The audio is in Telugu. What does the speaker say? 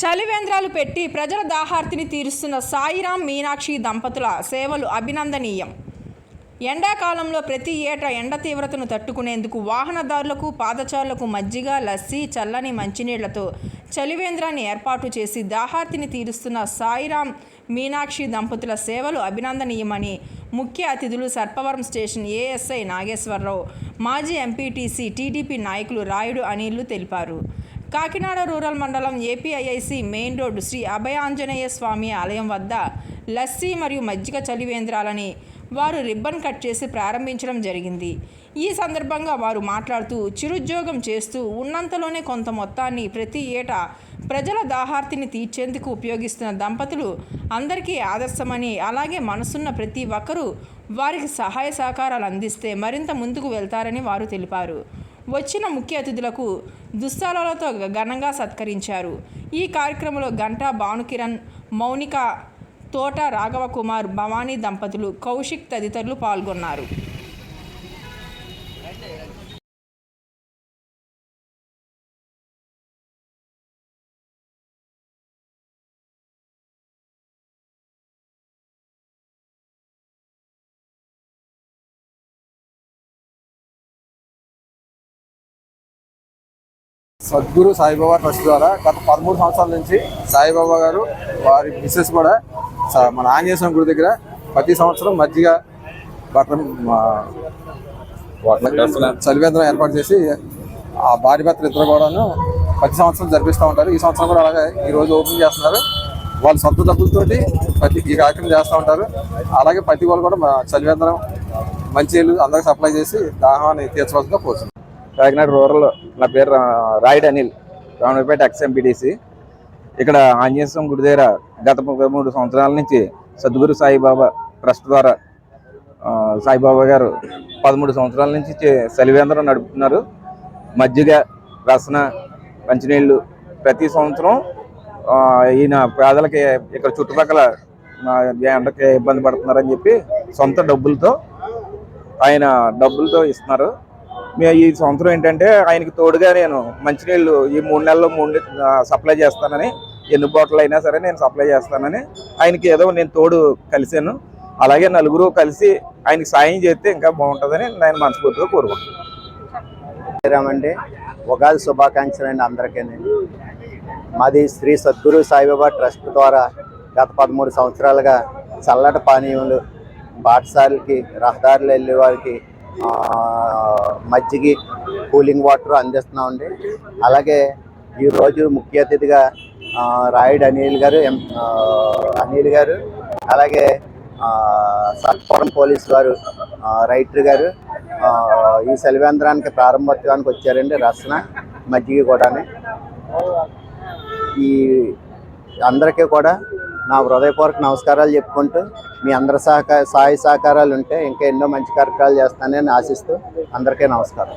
చలివేంద్రాలు పెట్టి ప్రజల దాహార్తిని తీరుస్తున్న సాయిరాం మీనాక్షి దంపతుల సేవలు అభినందనీయం. ఎండాకాలంలో ప్రతి ఏటా ఎండ తీవ్రతను తట్టుకునేందుకు వాహనదారులకు, పాదచారులకు మజ్జిగ, లస్సీ, చల్లని మంచినీళ్లతో చలివేంద్రాన్ని ఏర్పాటు చేసి దాహార్తిని తీరుస్తున్న సాయిరాం మీనాక్షి దంపతుల సేవలు అభినందనీయమని ముఖ్య అతిథులు సర్పవరం స్టేషన్ ఏఎస్ఐ నాగేశ్వరరావు, మాజీ ఎంపీటీసీ, టీడీపీ నాయకులు రాయుడు అనిల్ తెలిపారు. కాకినాడ రూరల్ మండలం APIIC main road Shri Abhayanjaneya Swamy ఆలయం వద్ద లస్సీ మరియు మజ్జిగ చలివేంద్రాలని వారు రిబ్బన్ కట్ చేసి ప్రారంభించడం జరిగింది. ఈ సందర్భంగా వారు మాట్లాడుతూ, చిరుద్యోగం చేస్తూ ఉన్నంతలోనే కొంత మొత్తాన్ని ప్రతి ఏటా ప్రజల దాహార్తిని తీర్చేందుకు ఉపయోగిస్తున్న దంపతులు అందరికీ ఆదర్శమని, అలాగే మనసున్న ప్రతి ఒక్కరూ వారికి సహాయ సహకారాలు అందిస్తే మరింత ముందుకు వెళ్తారని వారు తెలిపారు. వచ్చిన ముఖ్య అతిథులకు దుస్తాలతో ఘనంగా సత్కరించారు. ఈ కార్యక్రమంలో గంటా భానుకిరణ్, మౌనిక, తోట రాఘవకుమార్, భవానీ దంపతులు, కౌశిక్ తదితరులు పాల్గొన్నారు. సద్గురు సాయిబాబా ట్రస్ట్ ద్వారా గత 13 సంవత్సరాల నుంచి సాయిబాబా గారు వారి మిస్సెస్ కూడా మన ఆంజనేయ స్వామి గుడి దగ్గర ప్రతి సంవత్సరం మజ్జిగ బట్టర్ చలివేంద్రం ఏర్పాటు చేసి ఆ భార్య భర్తలు ఇద్దరు కూడాను ప్రతి సంవత్సరం జరిపిస్తూ ఉంటారు. ఈ సంవత్సరం కూడా అలాగే ఈరోజు ఓపెన్ చేస్తున్నారు. వాళ్ళు సొంత డబ్బులతోటి ఈ కార్యక్రమం చేస్తూ ఉంటారు. అలాగే ప్రతి వాళ్ళు కూడా చలివేంద్రం మంచినీళ్ళు అందరికి సప్లై చేసి దాహాన్ని తీర్చవలసిందిగా కోరుతున్నారు. కాకినాడ రూరల్, నా పేరు రాయుడు అనిల్, రావణపేట ఎక్స్ఎంపీటీసీ. ఇక్కడ ఆంజనేయ స్వామి గుడి దగ్గర గత 13 సంవత్సరాల నుంచి సద్గురు సాయిబాబా ట్రస్ట్ ద్వారా సాయిబాబా గారు 13 సంవత్సరాల నుంచి చలివేంద్రం నడుపుతున్నారు. మజ్జిగ, రసన, మంచినీళ్ళు ప్రతి సంవత్సరం ఈయన పేదలకి ఇక్కడ చుట్టుపక్కల ఎండకి ఇబ్బంది పడుతున్నారని చెప్పి సొంత డబ్బులతో ఇస్తున్నారు. ఈ సంవత్సరం ఏంటంటే ఆయనకి తోడుగా నేను మంచినీళ్ళు ఈ 3 నెలల్లో 3 సప్లై చేస్తానని, ఎన్ని బాటిల్ అయినా సరే నేను సప్లై చేస్తానని ఆయనకి ఏదో నేను తోడు కలిశాను. అలాగే నలుగురు కలిసి ఆయనకి సాయం చేస్తే ఇంకా బాగుంటుందని నేను మనస్ఫూర్తిగా కోరుకుంటున్నాను. అండి, ఉగాది శుభాకాంక్షలు అండి అందరికీ. మాది శ్రీ సద్గురు సాయిబాబా ట్రస్ట్ ద్వారా గత 13 సంవత్సరాలుగా చల్లటి పానీయములు బాటసార్లకి, రహదారులు వెళ్ళే వారికి మజ్జిగి, కూలింగ్ వాటర్ అందిస్తున్నామండి. అలాగే ఈరోజు ముఖ్య అతిథిగా రాయుడు అనిల్ గారు, అలాగే సర్పవరం పోలీస్ వారు రైటర్ గారు ఈ చలివేంద్రానికి ప్రారంభోత్సవానికి వచ్చారండి. రసన, మజ్జిగ కూడా. ఈ అందరికీ కూడా నా హృదయపూర్వక నమస్కారాలు చెప్పుకుంటూ, మీ అందరి సహాయ సహకారాలు ఉంటే ఇంకా ఎన్నో మంచి కార్యక్రమాలు చేస్తానని ఆశిస్తూ అందరికీ నమస్కారం.